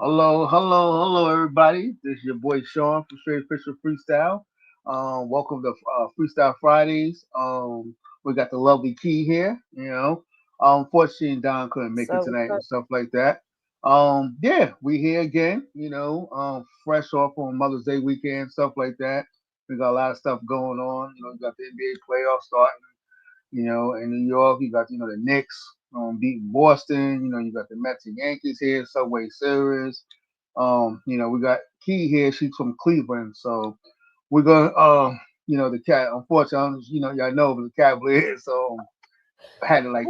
Hello, everybody. This is your boy Shawn from Straight Official Freestyle. Welcome to Freestyle Fridays. We got the lovely Key here. Unfortunately, Don couldn't make it So tonight and stuff like that. Yeah, we here again. Fresh off on Mother's Day weekend, stuff like that. We got a lot of stuff going on. We got the NBA playoffs starting. In New York, you got the Knicks beating Boston. You got the Mets and Yankees here, Subway Series. We got Key here. She's from Cleveland, so we're gonna. The cat. Unfortunately, y'all know, but the Cavaliers. So had to like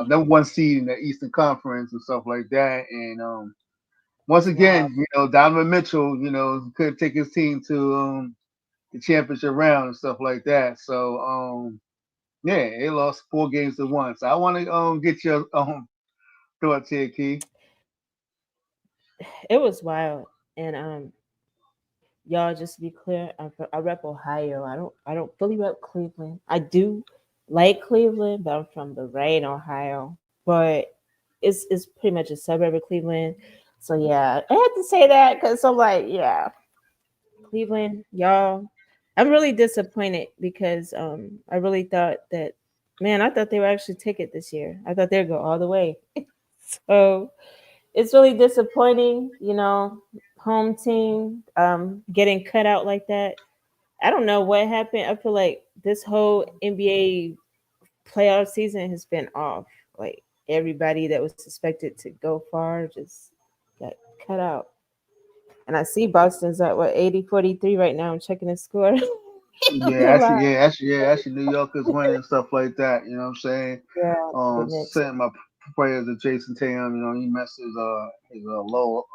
number one seed in the Eastern Conference and stuff like that. And once wow. again, Donovan Mitchell, couldn't take his team to the championship round and stuff like that. So yeah, they lost 4 games to 1. So I want to get your thoughts here, Key. It was wild. And y'all, just to be clear, I rep Ohio. I don't fully rep Cleveland. I do like Cleveland, but I'm from the right in Ohio. But it's pretty much a suburb of Cleveland. So yeah, I had to say that because I'm like, yeah, Cleveland, y'all. I'm really disappointed because I really thought that, man, I thought they were actually ticket this year. I thought they'd go all the way. So it's really disappointing, home team getting cut out like that. I don't know what happened. I feel like this whole NBA playoff season has been off. Like everybody that was suspected to go far just got cut out. And I see Boston's at what 80-43 right now. I'm checking the score. Yeah, actually, Wow. yeah, actually, New Yorkers winning and stuff like that. You know what I'm saying? Yeah, the Knicks. Sending my prayers to Jason Tatum. He messed his low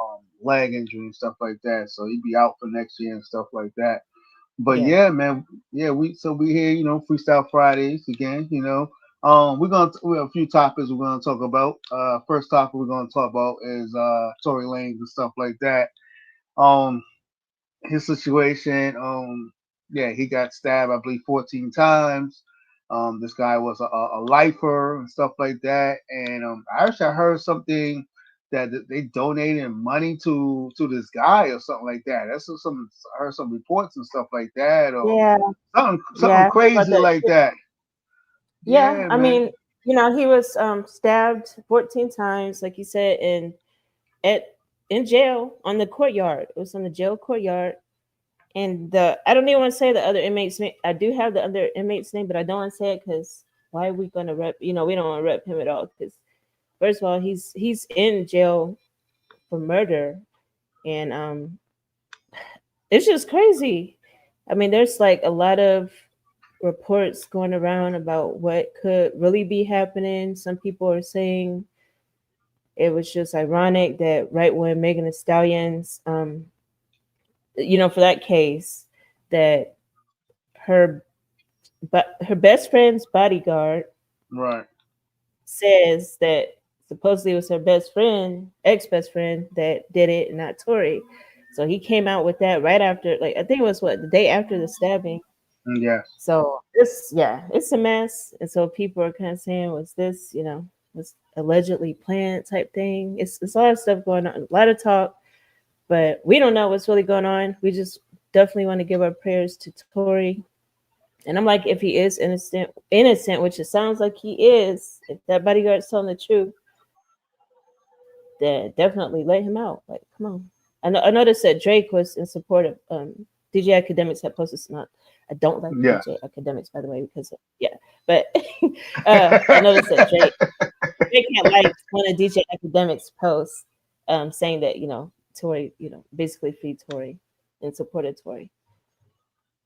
leg injury and stuff like that, so he'd be out for next year and stuff like that. But Yeah. yeah, man, yeah, we here, Freestyle Fridays again. We have a few topics we're gonna talk about. First topic we're gonna talk about is Tory Lanez and stuff like that. Um, his situation. Yeah, he got stabbed, I believe, 14 times. This guy was a lifer and stuff like that. And I heard something that they donated money to this guy or something like that. That's just some I heard some reports and stuff like that, or Yeah. something Yeah. I heard about crazy that like too. that. Yeah. Yeah, I man. mean, he was stabbed 14 times, like you said, at in jail on the courtyard. It was on the jail courtyard. And I don't even want to say the other inmates' name. I do have the other inmate's name, but I don't want to say it because why are we gonna rep? We don't want to rep him at all. Because first of all, he's in jail for murder, and it's just crazy. I mean, there's like a lot of reports going around about what could really be happening. Some people are saying it was just ironic that right when Megan Thee Stallion's, for that case, that her but her best friend's bodyguard Right. says that supposedly it was her best friend, ex best friend, that did it, and not Tory. So he came out with that right after, like I think it was what the day after the stabbing. Yes. So it's a mess, and so people are kind of saying, was this, was allegedly planned type thing? It's a lot of stuff going on, a lot of talk, but we don't know what's really going on. We just definitely want to give our prayers to Tory. And I'm like, if he is innocent, which it sounds like he is, if that bodyguard's telling the truth, then definitely let him out. Like, come on. I noticed that Drake was in support of DJ Academics had posted some. I don't like Yes. DJ Academics, by the way, because yeah. But I noticed that Drake had liked one of DJ Academics' posts, saying that Tory, basically free Tory and supported Tory.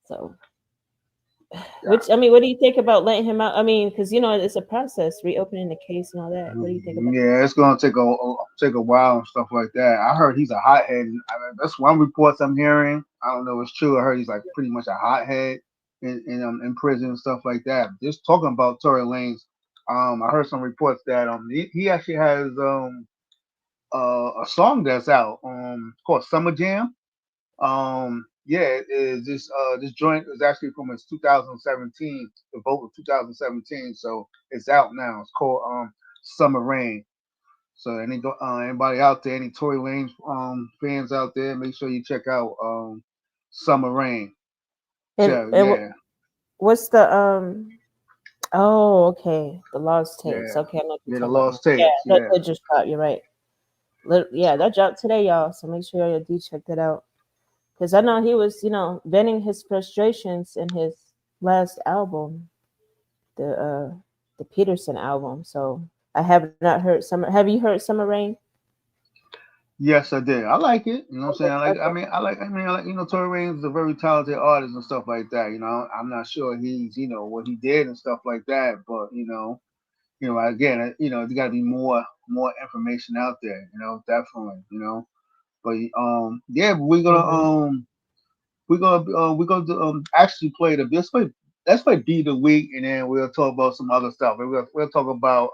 So which I mean, what do you think about letting him out? I mean, because it's a process, reopening the case and all that. What do you think about that? Yeah, it's gonna take a while and stuff like that. I heard he's a hothead. That's one reports I'm hearing. I don't know if it's true. I heard he's like pretty much a hothead in prison and stuff like that. Just talking about Tory Lanez, I heard some reports that he actually has a song that's out called Summer Jam. Yeah, it is this joint is actually from his 2017, the vote of 2017. So it's out now. It's called Summer Rain. So anybody out there, any Tory Lanez fans out there, make sure you check out Summer Rain. So And yeah, what's the Oh, okay. The Lost Tapes. yeah, Okay, I know what you're yeah, the talking about now. Lost Yeah, Tapes. that, Yeah, that just dropped. You're right. Yeah, that dropped today, y'all. So make sure y'all do check that out. Because I know he was, venting his frustrations in his last album, the uh the Peterson album. So I have not heard Summer. Have you heard Summer Rain? yes, I did. I like it. You know what I'm saying? Okay, I like. I okay, mean, I like. I mean, I like. Tory Lanez is a very talented artist and stuff like that. I'm not sure he's what he did and stuff like that, but again, there got to be more information out there. Definitely. But yeah, but hmm we're gonna actually play the let's play beat of the week, and then we'll talk about some other stuff. We'll talk about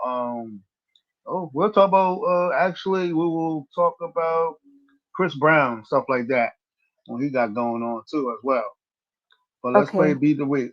we'll talk about actually we will talk about Chris Brown, stuff like that, what he got going on too as well. But let's play okay. beat the week.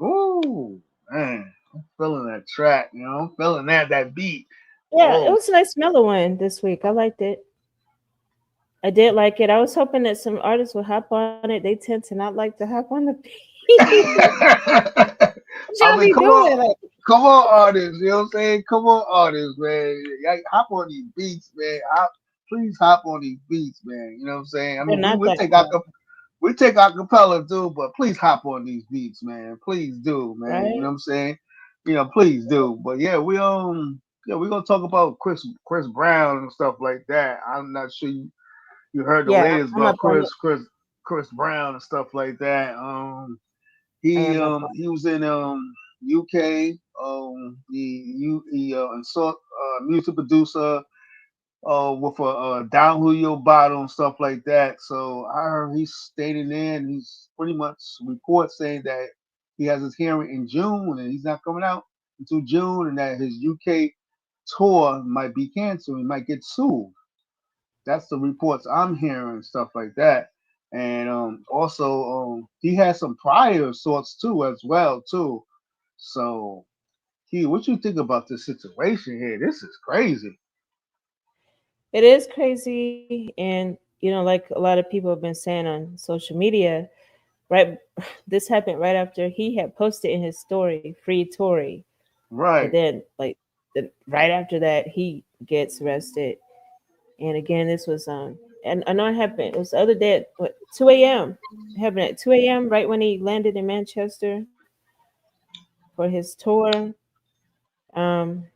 Ooh, man, I'm feeling that track. I'm feeling that beat. Yeah, it Oh. was a nice mellow one this week. I liked it. I did like it. I was hoping that some artists would hop on it. They tend to not like to hop on the beat. I What y'all mean, be doing? Like, come on, artists. You know what I'm saying? Come on, artists, man. Hop on these beats, man. Please hop on these beats, man. You know what I'm saying? I they're mean, we not we that take hard, we take our capella too, but please hop on these beats, man. Please do, man. You know right? what I'm saying? Please do. But yeah, we're gonna talk about Chris Brown and stuff like that. I'm not sure you heard the Yeah, latest I'm about up on it. Chris Brown and stuff like that. I He am up on he was in UK. He insult music producer with a down Julio bottle and stuff like that. So I heard he's stating in. He's pretty much reports saying that he has his hearing in June and he's not coming out until June, and that his UK tour might be canceled. He might get sued. That's the reports I'm hearing, stuff like that. And also, he has some prior sorts too, as well too. So, what you think about this situation here? This is crazy. it. Is crazy, and like a lot of people have been saying on social media, right? This happened right after he had posted in his story, "Free Tory," and Right. then right after that, he gets arrested. And again, this was and I know it happened. It was the other day at 2 a.m. It happened at 2 a.m. right when he landed in Manchester for his tour. Um,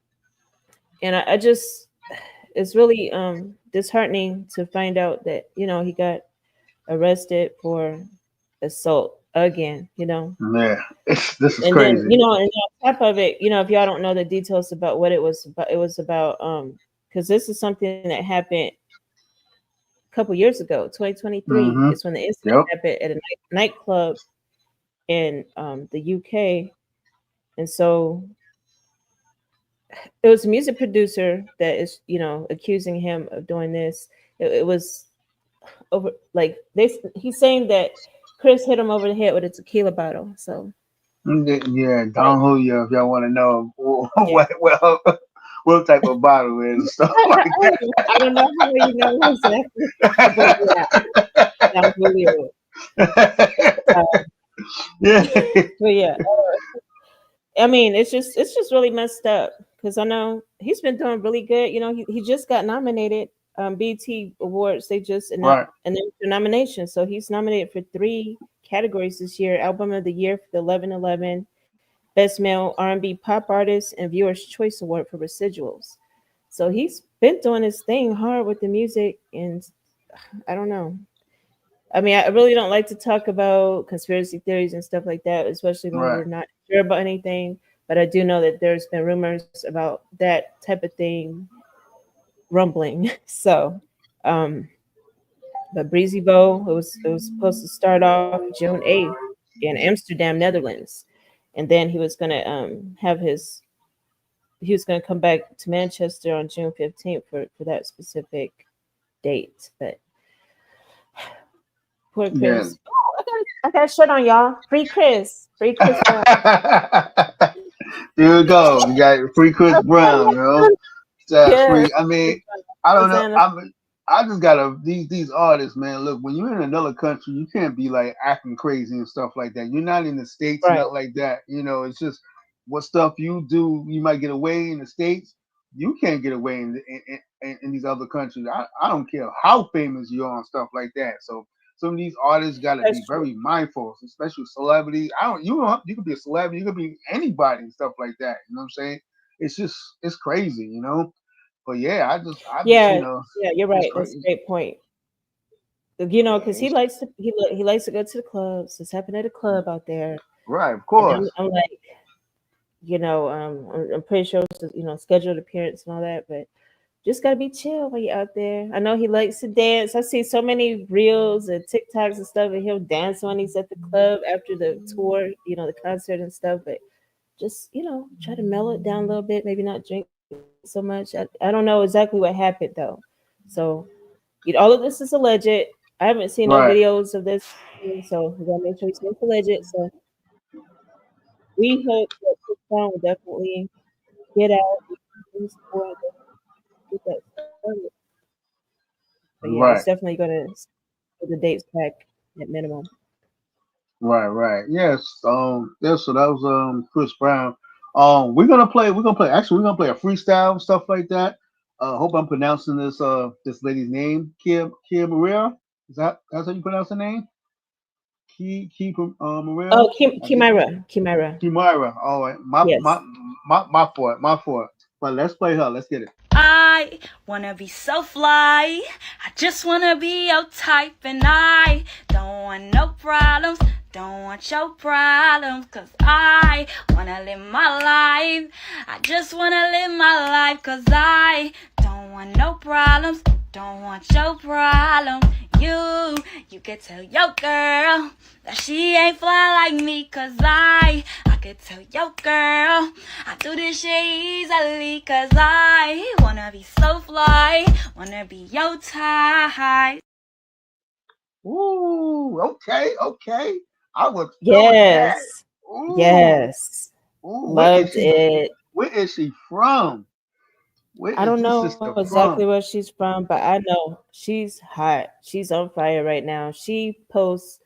and I just it's really disheartening to find out that he got arrested for assault again. Yeah. This is And then crazy. and on top of it, if y'all don't know the details about what it was about, it was about because this is something that happened a couple years ago, 2023 Mm-hmm. is when the incident Yep. happened at a nightclub in the UK. And so it was a music producer that is, accusing him of doing this. It was over like this. He's saying that Chris hit him over the head with a tequila bottle. So Yeah, like, Don Julio, if y'all want to know yeah. what type of bottle it is and stuff like I don't know how you know exactly, but yeah, Don Julio. that. Uh, Yeah. but yeah, I mean, it's just really messed up because I know he's been doing really good. He just got nominated. BT Awards, they just Right. announced the nomination, so he's nominated for 3 categories this year: Album of the Year for the 1111, Best Male R&B Pop Artist, and Viewers Choice Award for Residuals. So he's been doing his thing hard with the music, and I don't know. I mean, I really don't like to talk about conspiracy theories and stuff like that, especially when Right. we're not sure about anything. but I do know that there's been rumors about that type of thing rumbling. So, um, but Breezy Bowl, it was supposed to start off June 8th in Amsterdam, Netherlands, and then he was gonna come back to Manchester on June 15th for that specific date. But poor Yeah. Chris. Oh, I got a shirt on, y'all. Free Chris Brown. Here we go. We got free Chris Brown, you know. Yes, Free. I Chris mean, Brown. I don't know. Hosanna. I just gotta these artists, man. Look, when you're in another country, you can't be like acting crazy and stuff like that. You're not in the states, Right. not like that. You know, it's just what stuff you do. You might get away in the states. You can't get away in these other countries. I don't care how famous you are and stuff like that. So some of these artists got to be That's true. very mindful, especially celebrity. You could be a celebrity, you could be anybody and stuff like that. You know what I'm saying? It's crazy, you know. But yeah, I just Yeah, yeah, you're it's right. That's a crazy. great point. Yeah, Because he likes to he likes to go to the clubs. It's happening at a club out there, right, of and course. I'm like, I'm pretty sure it's scheduled appearance and all that, but just gotta be chill while you're out there. I know he likes to dance. I see so many reels and TikToks and stuff, and he'll dance when he's at the club after the tour, the concert and stuff. But just try to mellow it down a little bit. Maybe not drink so much. I don't know exactly what happened though. So all of this is alleged. I haven't seen no Right, videos of this, so we gotta make sure it's alleged. So we hope that this song will definitely get out and support get that started. But yeah, it's right, definitely gonna put the dates back at minimum. right. Yes. Yeah. So that was Chris Brown. We're gonna play. Actually, we're gonna play a freestyle and stuff like that. Hope I'm pronouncing this lady's name, KeMyra. That's how you pronounce her name? Maria. Oh, I think KeMyra. KeMyra. All right. Yes. My fault. My fault. But let's play her. Let's get it. I wanna be so fly. I just wanna be your type, and I don't want no problems. Don't want your problems, cause I wanna live my life. I just wanna live my life, cause I don't want no problems. Don't want your problem. You can tell your girl that she ain't fly like me, cause I could tell your girl I do this shit easily, cause I wanna be so fly, wanna be your type. Ooh. Okay. Okay. I was feeling that. Yes. Ooh. Yes. Ooh. Loved it. Where is she from? Where I is don't this know sister exactly where from? she's from, but I know she's hot. She's on fire right now. She posts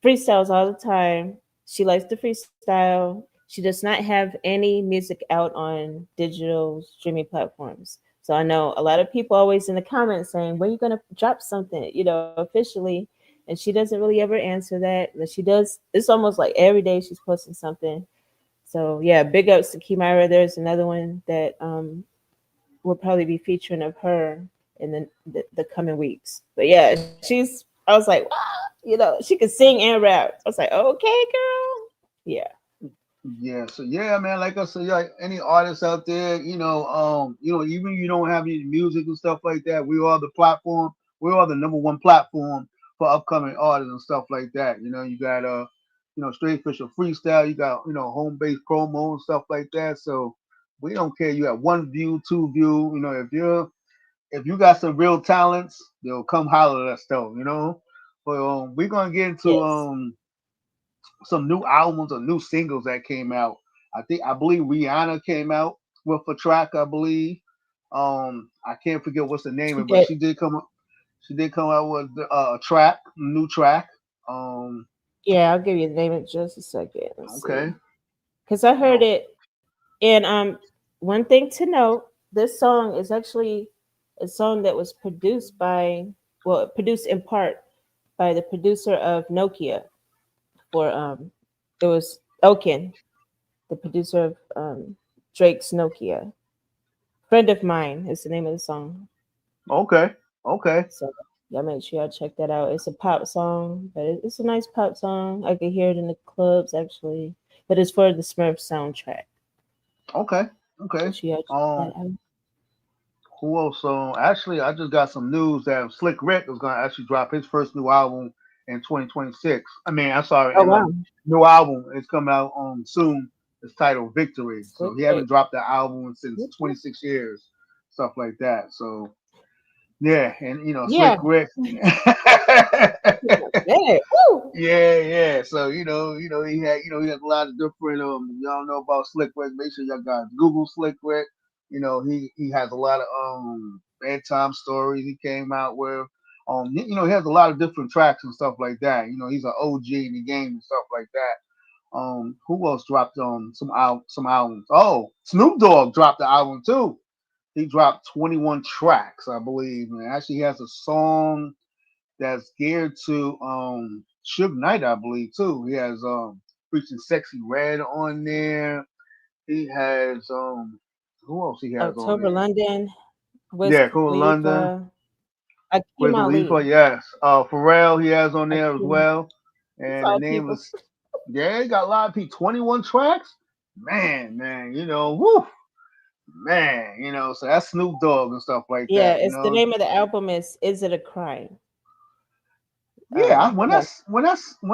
freestyles all the time. She likes to freestyle. She does not have any music out on digital streaming platforms. So I know a lot of people always in the comments saying, "When are you gonna drop something?" Officially. And she doesn't really ever answer that. But she does. It's almost like every day she's posting something. So yeah, big ups to KeyMyra. There's another one that we'll probably be featuring of her in the coming weeks. But yeah, I was like, wow, she could sing and rap. I was like, okay, girl. Yeah. Yeah, so yeah, man. Like I said, like any artists out there, even you don't have any music and stuff like that, we are the platform. We are the number one platform for upcoming artists and stuff like that. You got Straight Official Freestyle, you got home based promo and stuff like that. So we don't care. You have one view, two view. If you got some real talents, they'll come holler at us though. But we're gonna get into Yes. some new albums or new singles that came out. I believe Rihanna came out with a track. I believe. I can't forget what's the name She of it, but did. she did come. She did come out with a track, a new track. Um, Yeah, I'll give you the name in just a second. Let's okay. see. Because I heard Oh, it. And one thing to note, this song is actually a song that was produced in part by the producer of Nokia for it was Okin, the producer of Drake's Nokia. Friend of Mine is the name of the song. okay. Okay. So y'all make sure y'all check that out. It's a pop song, but it's a nice pop song. I could hear it in the clubs actually, but it's for the Smurf soundtrack. Okay. Okay. She actually that Um, who else? Actually, I just got some news that Slick Rick is gonna actually drop his first new album in 2026. I mean, I'm sorry, oh and wow, new album is coming out soon. It's titled Victory. Slick So he Rick. haven't dropped the album since Okay. 26 years, stuff like that. So yeah, and Slick Yeah. Rick. Yeah. Woo. Yeah, yeah. So he has a lot of different y'all know about Slick Rick. Make sure y'all guys Google Slick Rick. He has a lot of bedtime stories he came out with. He has a lot of different tracks and stuff like that. He's an OG in the game and stuff like that. Who else dropped some albums? Oh, Snoop Dogg dropped the album too. He dropped 21 tracks, I believe. And actually, he has a song that's geared to Suge Knight, I believe too. He has Preaching Sexy Red on there. He has who else he has on October there? London, Wiz Yeah, Cool London, Khalifa, Akeem Wiz Khalifa, Ali. yes. Pharrell he has on there as Akeem. well. It's And the all name people. is yeah, he got a lot of people. 21 tracks. Man, whoo, man, so that's Snoop Dogg and stuff like Yeah, that, it's the name of the album is It a Crime? Yeah, That's when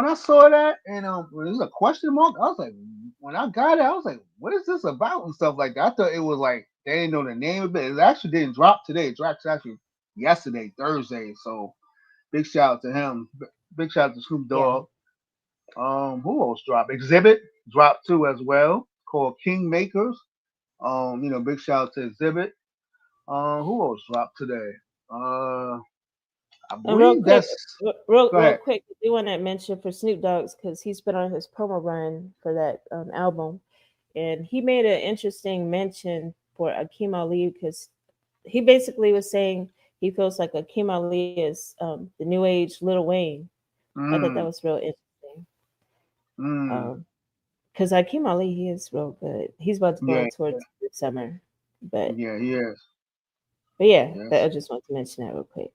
I saw that and when it was a question mark, I was like, when I got it, I was like, what is this about and stuff like that. I thought it was like they didn't know the name of it. It actually didn't drop today. It dropped actually yesterday, Thursday. So big shout out to him. Big shout out to Snoop yeah. Dogg. Who else dropped? Exhibit dropped too as well, called King Makers. Big shout out to Exhibit. Who else dropped today? I And real believe quick, that's. Go real ahead. quick, I do want to mention for Snoop Dogg's because he's been on his promo run for that album, and he made an interesting mention for Akeem Ali because he basically was saying he feels like Akeem Ali is the new age Lil Wayne. I thought that Mm, was real interesting. mm. Because Akeem Ali, he is real good. He's about to go Yeah, on tour this summer, but yeah, he is. yeah, that, I Yes. just want to mention that real quick.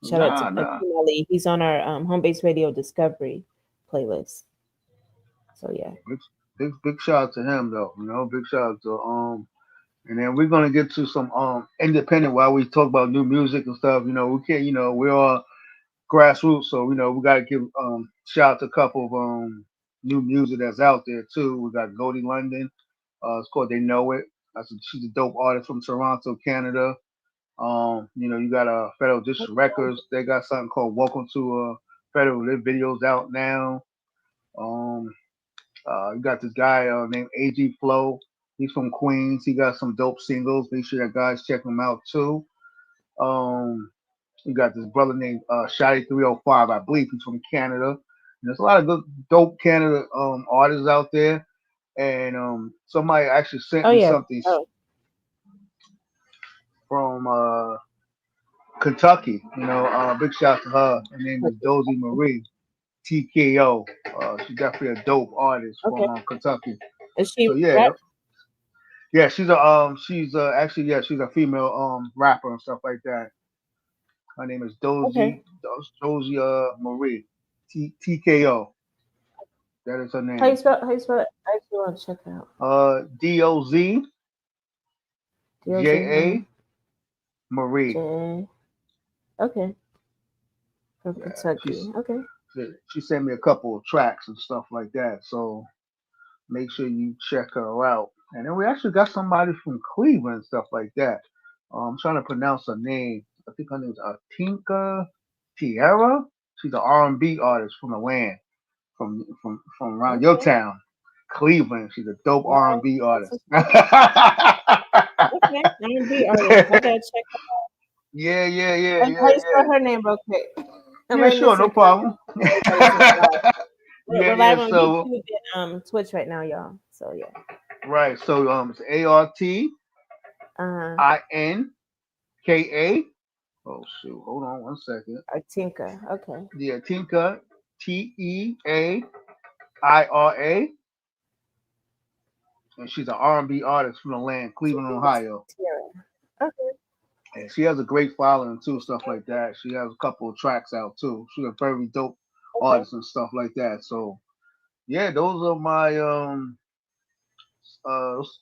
Shout out to Nah, nah. Akeem Ali. He's on our home base radio discovery playlist. So yeah. Big, big shout out to him though. Big shout out to and then we're gonna get to some independent while we talk about new music and stuff. We can't. We're all grassroots, so we gotta give shout out to a couple of new music that's out there too. We got Goldie London. It's called They Know It. She's a dope artist from Toronto, Canada. You got Federal District Records. They got something called Welcome to Federal. Their videos out now. Um, you got this guy named AG Flow. He's from Queens. He got some dope singles. Make sure that guys check him out too. Um, you got this brother named Shotty 305. I believe he's from Canada. And there's a lot of good dope Canada artists out there. And somebody actually sent Oh me yeah. something Oh from Kentucky. Big shout to her. Her name is Dozy Marie TKO. She's definitely a dope artist okay. from Kentucky. Is she So yeah, rap? yeah, she's actually yeah, she's a female rapper and stuff like that. Her name is Okay. Dozy Marie TKO. That is her How you name. spell? How you spell it? I actually want to check it out. DOZ DOZ. JA Marie. J. Okay. From Yeah, Kentucky. Okay. she sent me a couple of tracks and stuff like that. So make sure you check her out. And then we actually got somebody from Cleveland and stuff like that. I'm trying to pronounce her name. I think her name is Tinka Tierra. She's an R&B artist from the land, from around your Okay. town, Cleveland. She's a dope Wow. R&B That's artist. what's up. Okay. R&B artist. I gotta check. Yeah, yeah, yeah, How yeah, you spell yeah. her name real quick? I'm Yeah, writing sure, this no in because problem. everybody's in live. Yeah, We're yeah. live on So YouTube and Twitch right now, y'all. So yeah. right, so it's ARTINKA. Oh shoot, hold on one second. Artinka. Okay. Yeah, Tinka TEAIRA, and she's an R&B artist from the land, Cleveland, Ohio. Tierra. Okay. And she has a great following too, stuff like that. She has a couple of tracks out too. She's a very dope Okay. artist and stuff like that. So yeah, those are my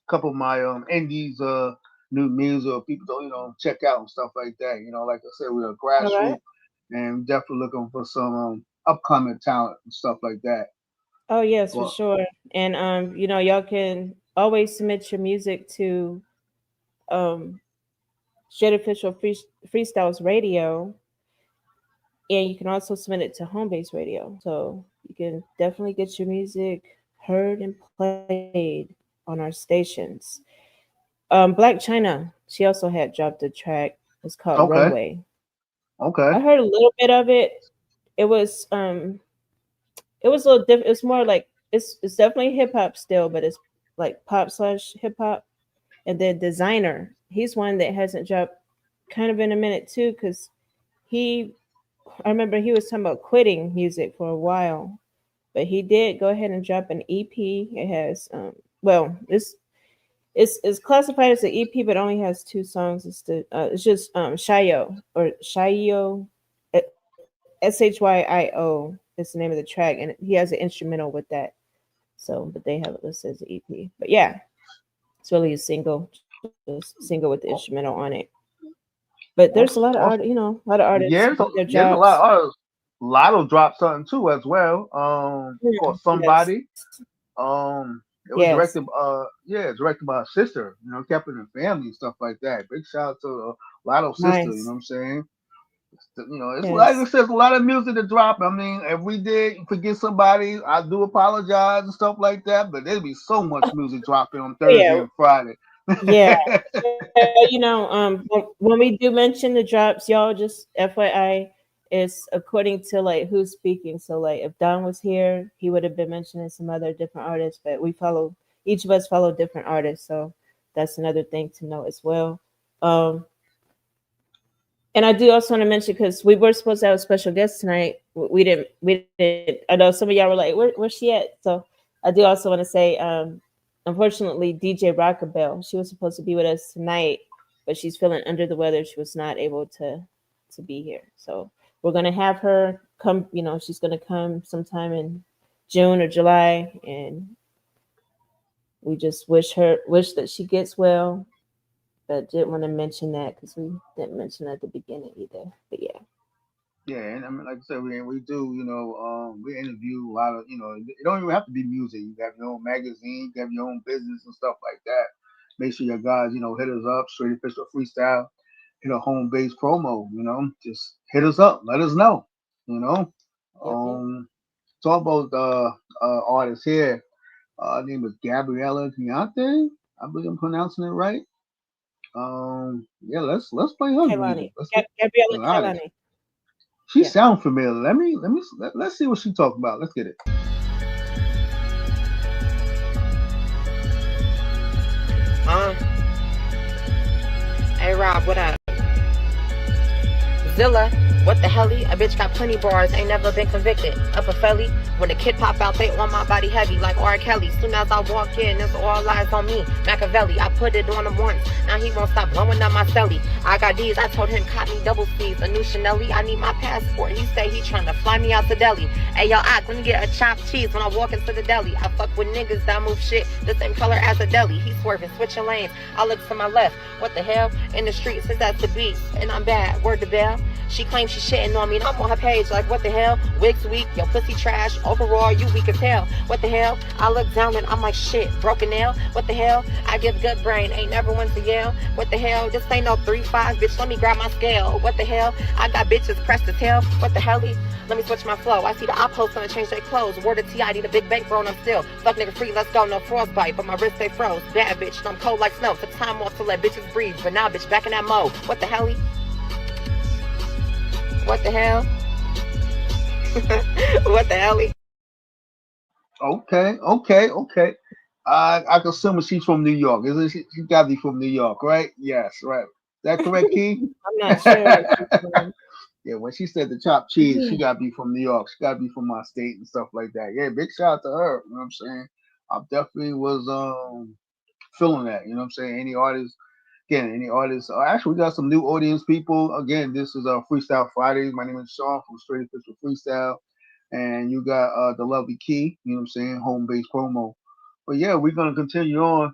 couple of my indies new music or people to check out and stuff like that. Like I said, we're a All right. grassroots and definitely looking for some upcoming talent and stuff like that. Oh yes, for But sure. And y'all can always submit your music to um Straight Official Freestyles Radio, and you can also submit it to Home Base Radio. So you can definitely get your music heard and played on our stations. Black China, she also had dropped a track. It's called okay, Runway. okay, I heard a little bit of it. It was it was a little different. It's more like it's definitely hip hop still, but it's like pop slash hip hop. And then Designer, he's one that hasn't dropped kind of in a minute too, because he I remember he was talking about quitting music for a while, but he did go ahead and drop an EP. It has well, it's classified as an EP, but only has two songs. It's just Shayo or Shayo, SHYIO is the name of the track, and he has an instrumental with that. So, but they have it listed as an EP. But yeah, it's really a single, just single with the instrumental on it. But there's a lot of awesome, art, awesome. a lot of artists Yeah, with their there's a jobs. lot of artists. Lotto dropped something too as well. Called Yes, Somebody. It was yes, directed by her sister. Kept it in family and stuff like that. Big shout out to Lotto's sister. You know nice. what I'm saying? It's like Yes, I said, a lot of music to drop. I mean, if we did forget somebody, I do apologize and stuff like that. But there'd be so much music dropping on oh, Thursday yeah, and Friday. yeah. When we do mention the drops, y'all just FYI, it's according to like who's speaking. So like if Don was here, he would have been mentioning some other different artists, but each of us follow different artists. So that's another thing to know as well. Um, and I do also want to mention because we were supposed to have a special guest tonight. We didn't. We didn't. I know some of y'all were like, Where's she at?" So I do also want to say, unfortunately, DJ RockaBell. She was supposed to be with us tonight, but she's feeling under the weather. She was not able to be here. So we're gonna have her come. She's gonna come sometime in June or July, and we just wish that she gets well. But didn't want to mention that because we didn't mention at the beginning either. But yeah. Yeah, and I mean, like I said, we do, we interview a lot of, it don't even have to be music. You have your own magazine, you have your own business and stuff like that. Make sure your guys, hit us up, Straight Official Freestyle, hit a home base promo, just hit us up, let us know, you know. Yep, yep. Talk about the artist here. Her name is Gabriella Kailani. I believe I'm pronouncing it right. Yeah, let's play her music. Kailani. Let's get Gabriella Kailani. Kailani. She Yeah. sounds familiar. Let's see what she talking about. Let's get it. Uh, hey Rob, what up? Zilla, what the helly? A bitch got plenty bars, ain't never been convicted. Up a felly, when the kid pop out, they on my body heavy like R. Kelly. Soon as I walk in, it's all eyes on me. Machiavelli, I put it on him once. Now he won't stop blowing up my celly. I got these, I told him cop me double C's, a new Chanel-y. I need my passport. He say he tryna fly me out to Delhi. Hey yo, I let me get a chopped cheese when I walk into the deli. I fuck with niggas that move shit the same color as a deli. He swerving, switching lanes. I look to my left. What the hell? In the streets, his ass the beat, and I'm bad. Word to bell. She claims she shitting on me, and I'm on her page like, what the hell? Wigs weak, your pussy trash. Overall, you weak as hell. What the hell? I look down and I'm like, shit, broken nail. What the hell? I give good brain, ain't never went to Yale. What the hell? This ain't no 3-5, bitch. Let me grab my scale. What the hell? I got bitches pressed as hell. What the hell? Let me switch my flow. I see the op hoes gonna change their clothes. Word of T.I. need a big bank and I'm still. Fuck nigga free, let's go. No frostbite, but my wrist stay froze. Bad bitch, and I'm cold like snow. Took time off to let bitches breathe, but now bitch back in that mode. What the hell? What the hell? What the hell? Okay. I can assume she's from New York. Isn't she got to be from New York, right? Yes, right. Is that correct, Key? I'm not sure what she's doing. Yeah, when she said the chopped cheese, she Yeah. got to be from New York. She got to be from my state and stuff like that. Yeah, big shout out to her. You know what I'm saying? I definitely was feeling that. You know what I'm saying? Any artists. Actually, we got some new audience people. Again, this is Freestyle Fridays. My name is Shawn from Straight Official Freestyle, and you got the lovely Key. You know what I'm saying? Home base promo. but yeah, we're gonna continue on.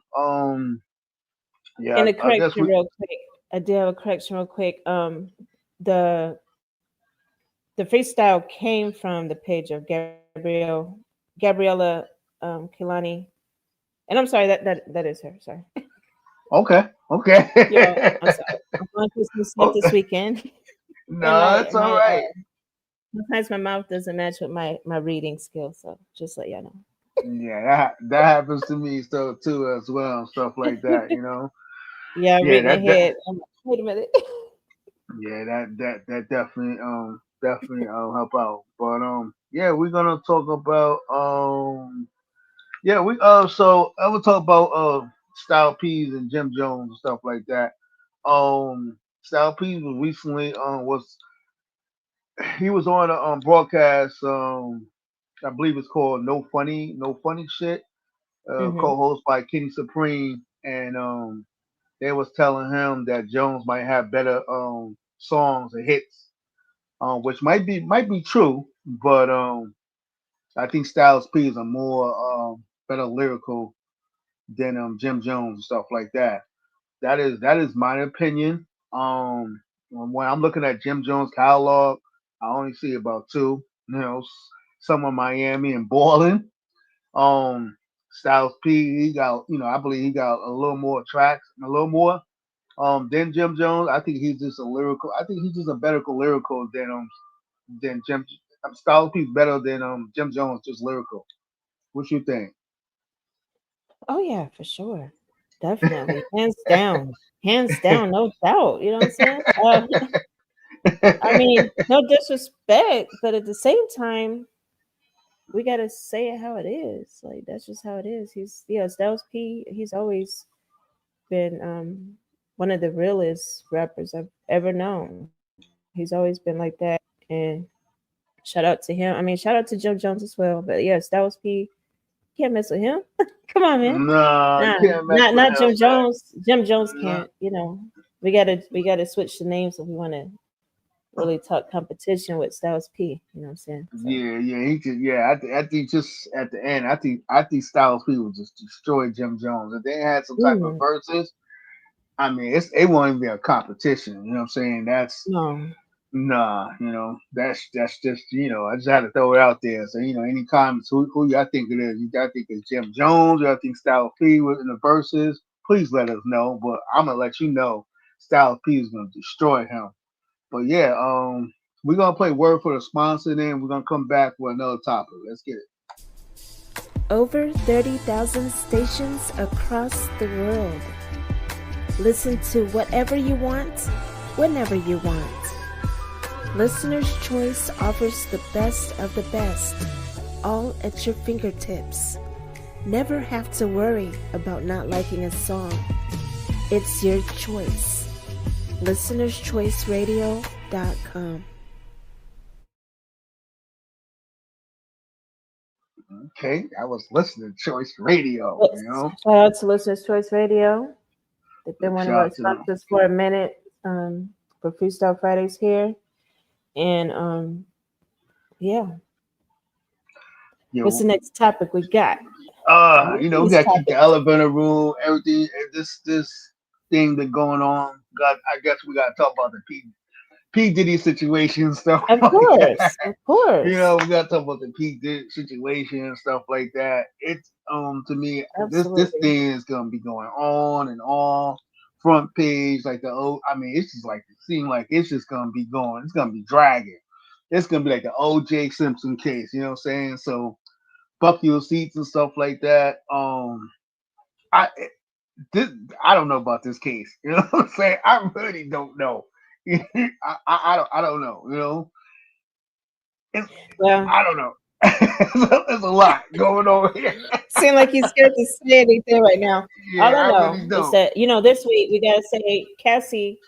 Yeah, And a I guess correction, we. real quick. I did have a correction, real quick. The the freestyle came from the page of Gabriella Kailani, and I'm sorry that is her. Sorry, Okay, yo, I'm okay. sorry. I'm going through some stuff Oh, this weekend, and no, it's all my right. sometimes my mouth doesn't match with my reading skills. So just let y'all Yeah, that happens to me so too as well, and stuff like that. know. Yeah, Yeah, reading that ahead. I'm like, wait a minute. yeah, that definitely definitely help out. But yeah, we're gonna talk about yeah, we so I will talk about Style P's and Jim Jones and stuff like that. Style P was recently was he was on a broadcast I believe it's called No Funny Shit, Hmm. co-host by Kenny Supreme, and they was telling him that Jones might have better songs and hits, which might be true, but I think Styles P is a more better lyrical than Jim Jones and stuff like that. That is my opinion. When I'm looking at Jim Jones catalog, I only see about two. Some of Miami and Ballin'. Um, Styles P, he got I believe he got a little more tracks, a little more. Than Jim Jones. I think he's just a lyrical. I think he's just a better lyrical than Jim. Styles P's better than Jim Jones, just lyrical. What you think? Oh yeah, for sure, definitely, hands down, no doubt. You know what I'm saying? I mean, no disrespect, but at the same time, we gotta say it how it is. Like that's just how it is. Styles P. He's always been one of the realest rappers I've ever known. He's always been like that, and shout out to him. I mean, shout out to Jim Jones as well. But yeah, Styles P. Can't mess with him. Come on, man. Nah, you Nah, can't mess not with not him, Jim Jones. Jim Jones man. can't. We gotta switch the names if we want to really talk competition with Styles P. You know what I'm saying? So. Yeah, he could. Yeah, I think just at the end, I think Styles P would just destroy Jim Jones. If they had some type of Mm, verses, I mean, it won't even be a competition. You know what I'm saying? That's no. nah. That's just I just had to throw it out there. So any comments who y'all think it is? You all think it's Jim Jones? Y'all think Styles P was in the verses? Please let us know. But I'm gonna let you know Styles P is gonna destroy him. But yeah, we're gonna play word for the sponsor, then we're gonna come back with another topic. Let's get it. Over 30,000 stations across the world. Listen to whatever you want, whenever you want. Listener's Choice offers the best of the best, all at your fingertips. Never have to worry about not liking a song. It's your choice. ListenersChoiceRadio.com. Okay, I was listening to Choice Radio. Shout out to Listener's Choice Radio. They've been one of Shout our out to them. sponsors for a minute for Freestyle Fridays here. And yeah, what's Yo, the next topic we got? we These gotta keep the topics. elevator room, everything. This thing that going on. I guess we gotta talk about the P Diddy situation and stuff Of like that. course, of course. We gotta talk about the P Diddy situation and stuff like that. It's to me this Absolutely. thing is gonna be going on and on. Front page, like I mean, it's just like it seems like it's just gonna be going. It's gonna be dragging. It's gonna be like the O.J. Simpson case. You know what I'm saying? So buck your seats and stuff like that. I this I don't know about this case. You know what I'm saying? I really don't know. I don't know. It's, Well, I don't know. There's a lot going on here. seem like he's scared to say anything right now. All Yeah, I I know really is don't. that this week we gotta say Cassie.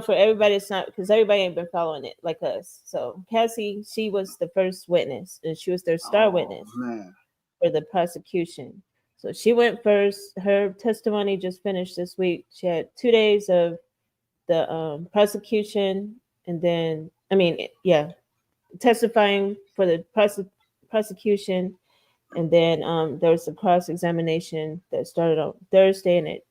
For everybody, it's not because everybody ain't been following it like us. So Cassie, she was the first witness, and she was their star Oh witness man. for the prosecution. So she went first. Her testimony just finished this week. She had 2 days of the prosecution, and then testifying for the prosecution, And then there was the cross examination that started on Thursday, and it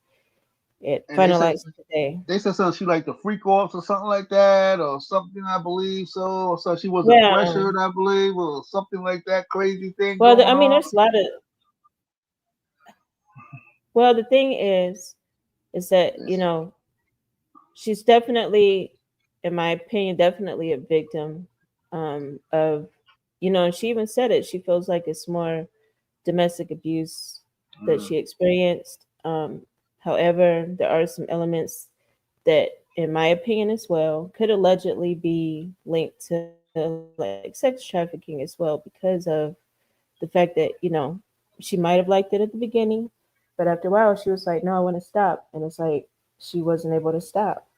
And finalized today. they said something she like to freak offs or something like that, or something. I believe so. So she wasn't Yeah. pressured, I believe, or something like that. Crazy thing Well, going I mean, on. there's a lot of. Well, the thing is that she's definitely, in my opinion, definitely a victim of, and she even said it. She feels like it's more domestic abuse that Mm. she experienced. However, there are some elements that, in my opinion as well, could allegedly be linked to like sex trafficking as well because of the fact that, she might have liked it at the beginning, but after a while she was like, no, I want to stop. And it's like she wasn't able to stop.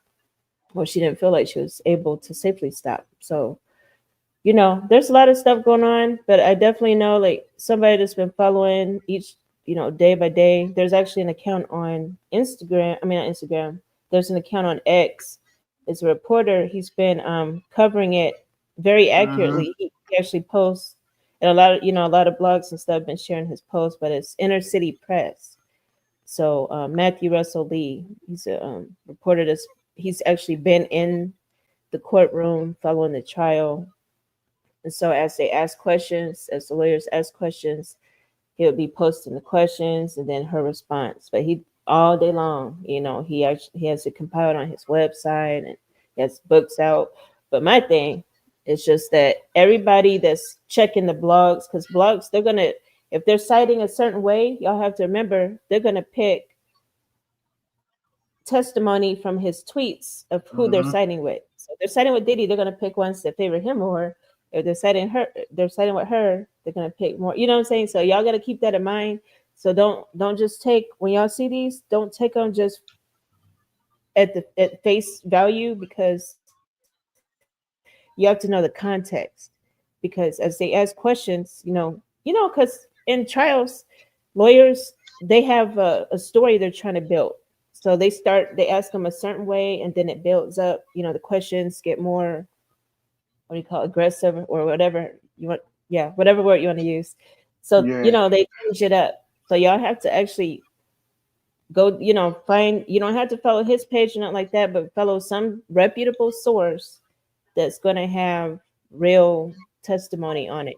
Well, she didn't feel like she was able to safely stop. So, there's a lot of stuff going on, but I definitely know like somebody that's been following each, day by day. There's actually an account on Instagram. I mean, not Instagram. There's an account on X. It's a reporter. He's been covering it very Mm-hmm. accurately. He actually posts, and a lot of blogs and stuff have been sharing his posts. But it's Inner City Press. So Matthew Russell Lee, he's a reporter. He's actually been in the courtroom following the trial, and so as they ask questions, as the lawyers ask questions, he'll be posting the questions and then her response. But he all day long, he has it compiled on his website and he has books out. But my thing is just that everybody that's checking the blogs, because blogs, they're gonna, if they're citing a certain way, y'all have to remember they're gonna pick testimony from his tweets of who they're Mm-hmm. siding with. So if they're siding with Diddy, they're gonna pick ones that favor him more. If they're siding with her, they're gonna pick more. You know what I'm saying? So y'all gotta keep that in mind. So don't just take, when y'all see these, don't take them just at face value, because you have to know the context. Because as they ask questions, because in trials, lawyers, they have a story they're trying to build. So they ask them a certain way, and then it builds up. The questions get more, what do you call it, aggressive or whatever you want. Yeah, whatever word you want to use. So Yeah. they change it up. So y'all have to actually go. Find. You don't have to follow his page or not like that, but follow some reputable source that's going to have real testimony on it.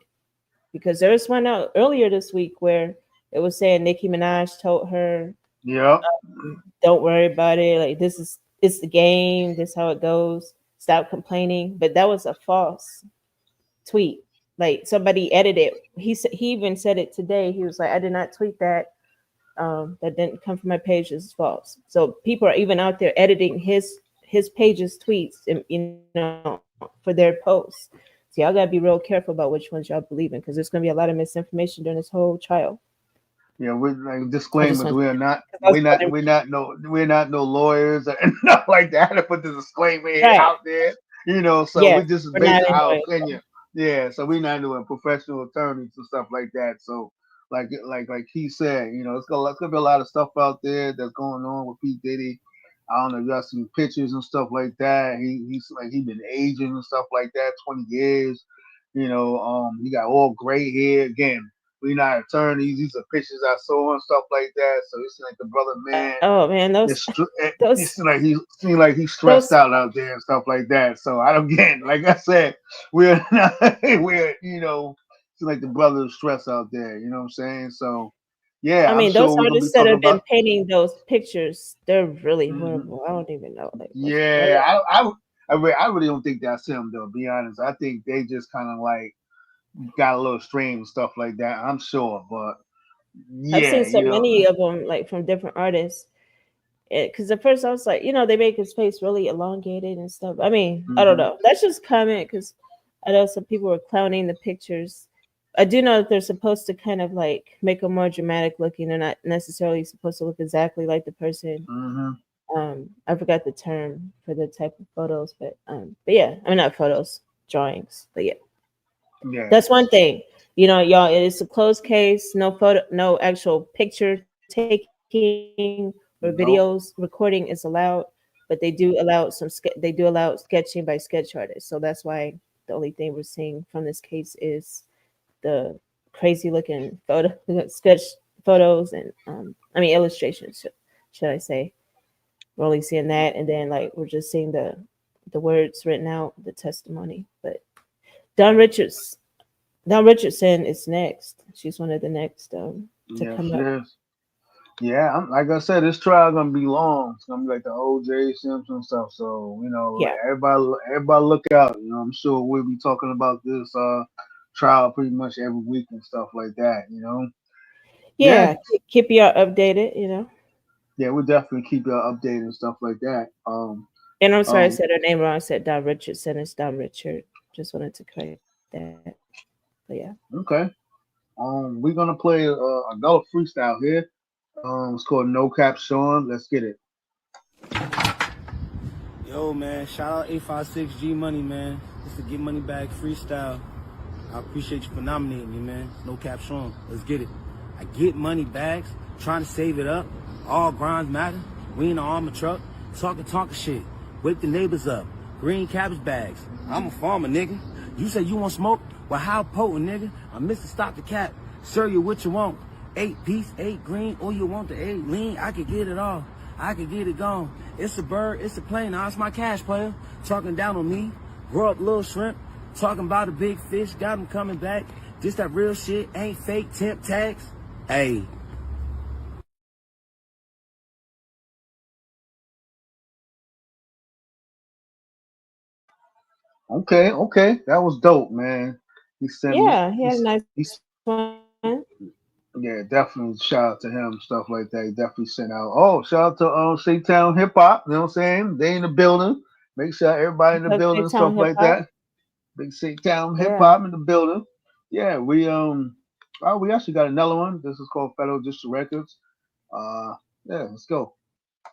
Because there was one out earlier this week where it was saying Nicki Minaj told her, Yep. don't worry about it. Like, it's the game. This is how it goes. Stop complaining. But that was a false tweet. Like, somebody edited. He even said it today. He was like, I did not tweet that. That didn't come from my page. This is false. So people are even out there editing his page's tweets, and for their posts. So y'all gotta be real careful about which ones y'all believe in, because there's gonna be a lot of misinformation during this whole trial. Yeah, we're like I just want disclaimers. to, We're not, because I was wondering, we're not no lawyers or not like that. To put the disclaimer right? out there, so we Yes, just we're base not our annoying. opinion. Yeah, so we're not doing professional attorneys and stuff like that. So, like he said, it's gonna be a lot of stuff out there that's going on with P Diddy. I don't know if y'all seen pictures and stuff like that. He's like he been aging and stuff like that, 20 years. He got all gray hair again. We not attorneys. These are pictures I saw and stuff like that. So it's like the brother man. Oh man, those It those seems like he's stressed those. out there and stuff like that. So I don't get. Like I said, we're not. We're it's like the brother is stressed out there. You know what I'm saying? So yeah, I I'm mean, those sure we're gonna be artists that talking have been about. painting those pictures, they're really Mhm. horrible. I don't even know, like, what. Yeah, I really don't think that's him though. To be honest, I think they just kind of like got a little stream and stuff like that. I'm sure, but I've yeah, seen so many of them, like from different artists. Because at first I was like, they make his face really elongated and stuff. I mean, I don't hmm know. That's just comment, because I know some people were clowning the pictures. I do know that they're supposed to kind of like make them more dramatic looking. They're not necessarily supposed to look exactly like the person. hmm I forgot the term for the type of photos, but yeah, I mean, not photos, drawings, but yeah, yeah, that's one thing. Y'all, it is a closed case. No photo, no actual picture taking or videos nope, recording is allowed, but they do allow sketching by sketch artists. So that's why the only thing we're seeing from this case is the crazy looking sketch photos and illustrations, should I say. We're only seeing that, and then like we're just seeing the words written out, the testimony. But Don Richardson is next. She's one of the next to Yes, come up. yes. Yeah, like I said, this trial gonna be long. It's gonna be like the OJ Simpson stuff. So like Yeah, everybody look out. I'm sure we'll be talking about this trial pretty much every week and stuff like that. Yeah, yeah. Keep you updated. yeah, we'll definitely keep you updated and stuff like that. And I'm sorry I um, said her name wrong. I said Don Richardson. It's Don Richard. Just wanted to correct that. But yeah. okay. We're gonna play another freestyle here. It's called NoCapShawn. Let's get it. Yo, man, shout out 856 G Money, man. It's the Get Money Bag Freestyle. I appreciate you for nominating me, man. NoCapShawn. Let's get it. I get money bags, trying to save it up. All grinds matter. We in the armor truck, talking shit. Wake the neighbors up. Green cabbage bags. I'm a farmer, nigga. You say you want smoke? Well, how potent, nigga? I'm Mr. Stop the Cap. Serve you what you want. 8-piece, 8 green, or you want the 8 lean? I could get it all. I could get it gone. It's a bird, it's a plane. Now it's my cash player. Talking down on me. Grow up little shrimp. Talking about a big fish. Got him coming back. Just that real shit. Ain't fake temp tags. Hey. Okay, that was dope, man. He sent me. Yeah, he had a nice one. Yeah, definitely shout out to him, stuff like that. He definitely sent out. Oh, shout out to Shake Town Hip Hop. You know what I'm saying? They in the building. Make sure everybody in the What's up, building, Big stuff Town Hip like Hop? that. Big Shake Town Hip Yeah. Hop in the building. Yeah, we actually got another one. This is called Federal District Records. Yeah, let's go.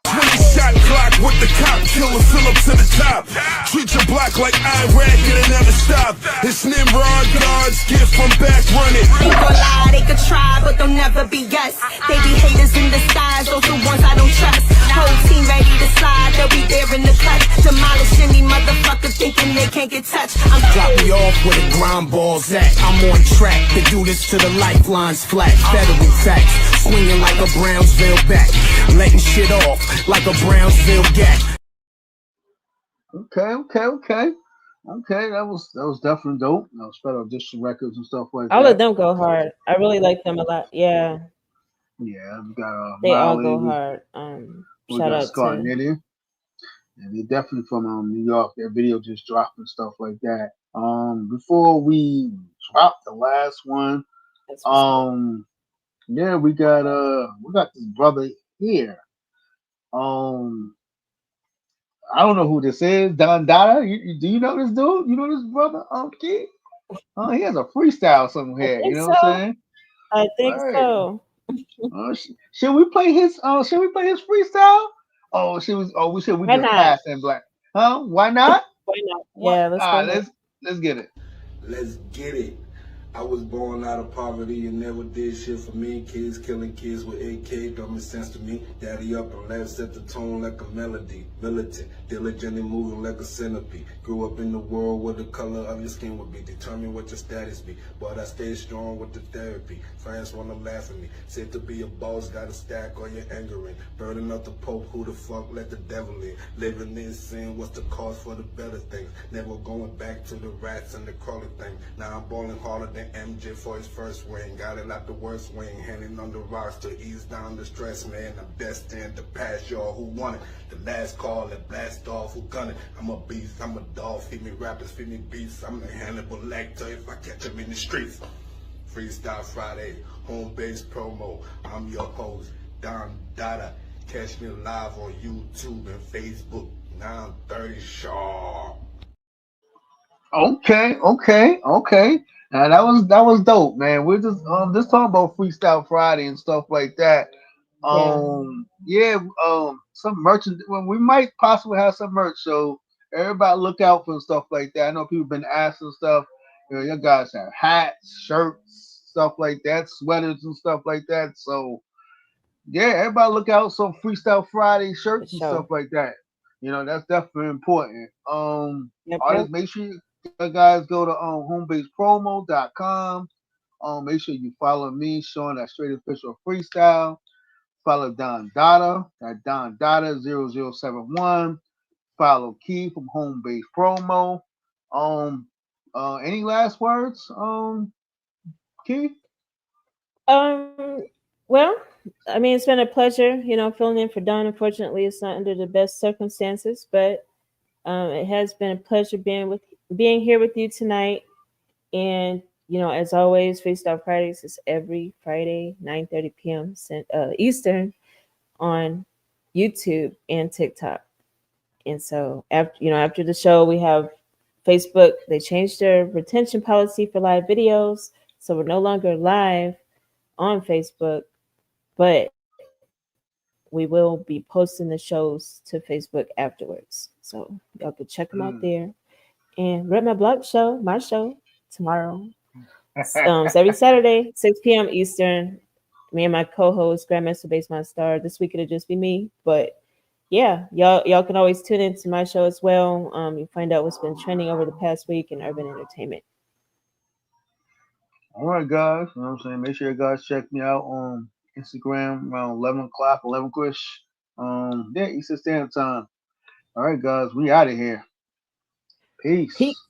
20 shot clock with the cop killer, fill up to the top. Treat your block like Iraq and it never stop. It's Nimrod God's gift from back running. They gon' lie, they could try, but they'll never be us. They be haters in disguise, those the ones I don't trust. Whole team ready to slide, they'll be there in the clutch. Demolish any motherfucker thinking they can't get touched. I'm Drop me off where the ground balls at. I'm on track to do this to the lifelines flat. Federal facts, swinging like a Brownsville bat. Letting shit off like a Brownsville gat. Okay. That was definitely dope. Federal District Records and stuff like All of that. them go hard. I really like them a lot. Yeah, Yeah, we got they all Miley. go hard. We Shout got out Scott to Nitty. And they definitely from New York. Their video just dropped and stuff like that. Before we drop the last one, that's what's up. yeah, we got this brother here. I don't know who this is. Don Dada. Do you know this dude? You know this brother? Key? He has a freestyle I somewhere. You think know what I'm so. saying? I think Right. so. Should we play his? Should we play his freestyle? Oh, we should. We Why just not? pass and black. Huh? Why not? Why not? What? Yeah, let's go ahead. Let's get it. Let's get it. I was born out of poverty and never did shit for me. Kids killing kids with AK don't make sense to me. Daddy up and left set the tone like a melody. Militant, diligently moving like a centipede. Grew up in the world where the color of your skin would be determine what your status be. But I stay strong with the therapy. Friends wanna laugh at me. Said to be a boss, gotta stack all your anger in. Burning up the Pope, who the fuck let the devil in? Living in sin, what's the cause for the better things? Never going back to the rats and the crawling thing. Now I'm balling harder than MJ for his first win. Got it out the worst wing, handing on the rocks to ease down the stress, man. I'm destined to pass y'all who want it. The last call and blast off who gun it. I'm a beast, I'm a dog, feed me rappers, feed me beats. I'm the Hannibal Lecter if I catch him in the streets. Freestyle Friday, home base promo. I'm your host, Don Dada. Catch me live on YouTube and Facebook, 9:30 sharp. Okay. Now that was dope, man. We're just talking about Freestyle Friday and stuff like that. Yeah, some merchant. Well, we might possibly have some merch, so everybody look out for stuff like that. I know people been asking stuff. You guys have hats, shirts, stuff like that, sweaters and stuff like that. So yeah, everybody look out some Freestyle Friday For shirts and stuff sure. like that. That's definitely important. Yep. Artists, make sure you guys go to homebasepromo.com. Make sure you follow me, Shawn at Straight Official Freestyle. Follow Don Dada at Don Dada 0071. Follow Key from Home Base Promo. Um, any last words, Key? Well, I mean, it's been a pleasure, filling in for Don. Unfortunately, it's not under the best circumstances, but it has been a pleasure being here with you tonight. And as always, Freestyle Fridays is every Friday, 9:30 p.m. Eastern on YouTube and TikTok. And so after the show, we have Facebook. They changed their retention policy for live videos, so we're no longer live on Facebook, but we will be posting the shows to Facebook afterwards. So y'all can check them out there. And Rep My Block show, my show, tomorrow. It's every Saturday, 6 p.m. Eastern. Me and my co-host, Grandmaster Baseline Star. This week it'll just be me, but yeah, y'all can always tune into my show as well. You find out what's been trending over the past week in urban entertainment. All right, guys. You know what I'm saying? Make sure you guys check me out on Instagram around 11 o'clock, 11 ish. Yeah, Eastern Standard Time. All right, guys. We out of here. Peace. Peace.